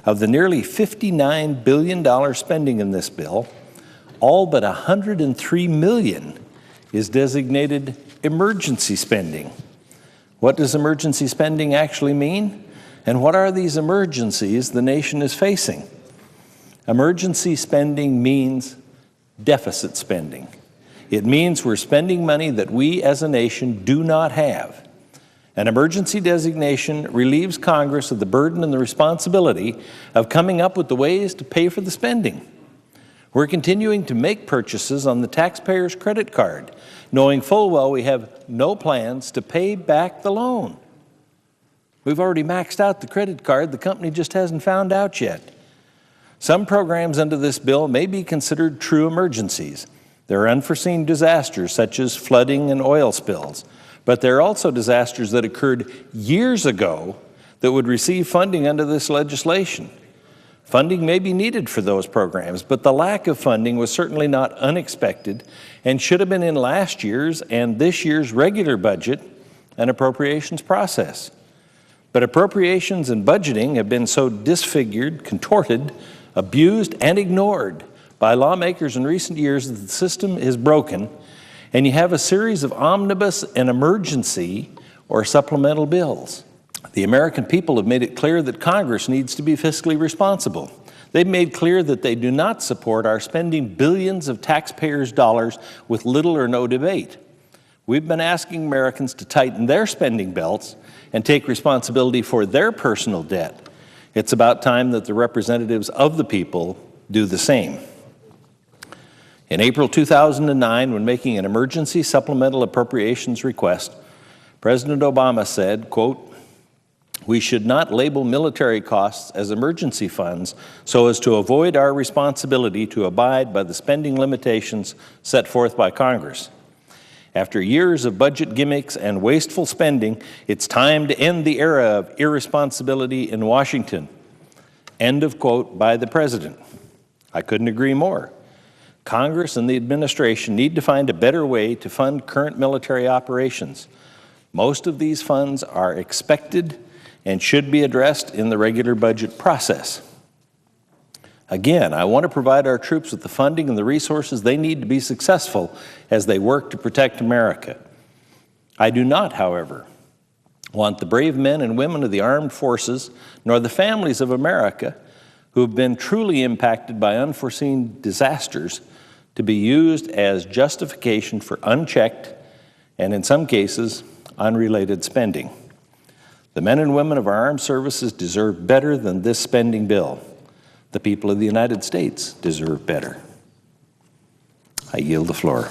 Of the nearly $59 billion spending in this bill, all but $103 million is designated emergency spending. What does emergency spending actually mean? And what are these emergencies the nation is facing? Emergency spending means deficit spending. It means we're spending money that we as a nation do not have. An emergency designation relieves Congress of the burden and the responsibility of coming up with the ways to pay for the spending. We're continuing to make purchases on the taxpayer's credit card, knowing full well we have no plans to pay back the loan. We've already maxed out the credit card, the company just hasn't found out yet. Some programs under this bill may be considered true emergencies. There are unforeseen disasters such as flooding and oil spills, but there are also disasters that occurred years ago that would receive funding under this legislation. Funding may be needed for those programs, but the lack of funding was certainly not unexpected and should have been in last year's and this year's regular budget and appropriations process. But appropriations and budgeting have been so disfigured, contorted, abused, and ignored by lawmakers in recent years that the system is broken, and you have a series of omnibus and emergency or supplemental bills. The American people have made it clear that Congress needs to be fiscally responsible. They've made clear that they do not support our spending billions of taxpayers' dollars with little or no debate. We've been asking Americans to tighten their spending belts and take responsibility for their personal debt. It's about time that the representatives of the people do the same. In April 2009, when making an emergency supplemental appropriations request, President Obama said, quote, "We should not label military costs as emergency funds so as to avoid our responsibility to abide by the spending limitations set forth by Congress. After years of budget gimmicks and wasteful spending, it's time to end the era of irresponsibility in Washington." End of quote by the President. I couldn't agree more. Congress and the administration need to find a better way to fund current military operations. Most of these funds are expected and should be addressed in the regular budget process. Again, I want to provide our troops with the funding and the resources they need to be successful as they work to protect America. I do not, however, want the brave men and women of the armed forces, nor the families of America who have been truly impacted by unforeseen disasters to be used as justification for unchecked and, in some cases, unrelated spending. The men and women of our armed services deserve better than this spending bill. The people of the United States deserve better. I yield the floor.